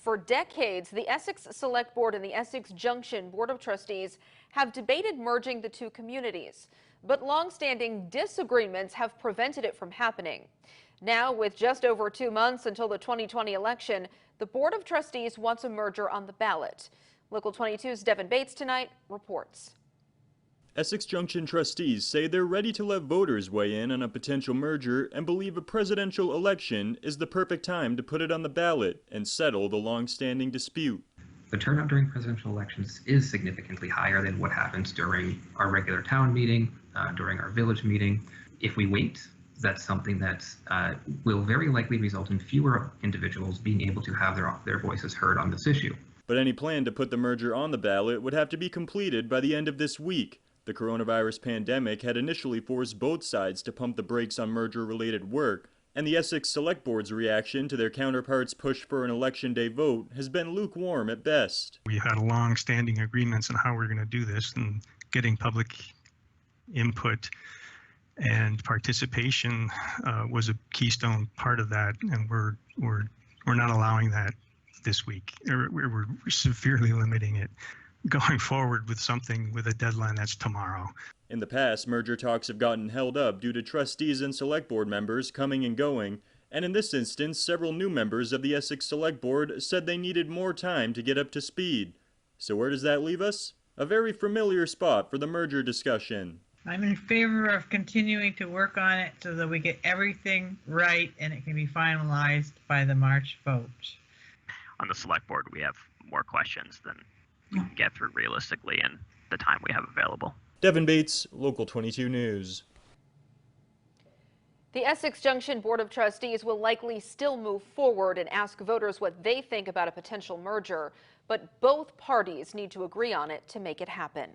For decades, the Essex Select Board and the Essex Junction Board of Trustees have debated merging the two communities, but long-standing disagreements have prevented it from happening. Now, with just over 2 months until the 2020 election, the Board of Trustees wants a merger on the ballot. Local 22's Devin Bates tonight reports. Essex Junction trustees say they're ready to let voters weigh in on a potential merger and believe a presidential election is the perfect time to put it on the ballot and settle the long-standing dispute. The turnout during presidential elections is significantly higher than what happens during our regular town meeting, during our village meeting. If we wait, that's something that will very likely result in fewer individuals being able to have their voices heard on this issue. But any plan to put the merger on the ballot would have to be completed by the end of this week. The coronavirus pandemic had initially forced both sides to pump the brakes on merger-related work, and the Essex Select Board's reaction to their counterparts' push for an election day vote has been lukewarm at best. We had long-standing agreements on how we're going to do this, and getting public input and participation was a keystone part of that, and we're not allowing that this week. We're severely limiting it going forward with something with a deadline that's tomorrow. In the past, merger talks have gotten held up due to trustees and select board members coming and going, and in this instance, several new members of the Essex Select Board said they needed more time to get up to speed. So where does that leave us? A very familiar spot for the merger discussion. I'm in favor of continuing to work on it so that we get everything right and it can be finalized by the March vote. On the select board, we have more questions than we can get through realistically in the time we have available. Devin Bates, Local 22 News. The Essex Junction Board of Trustees will likely still move forward and ask voters what they think about a potential merger, but both parties need to agree on it to make it happen.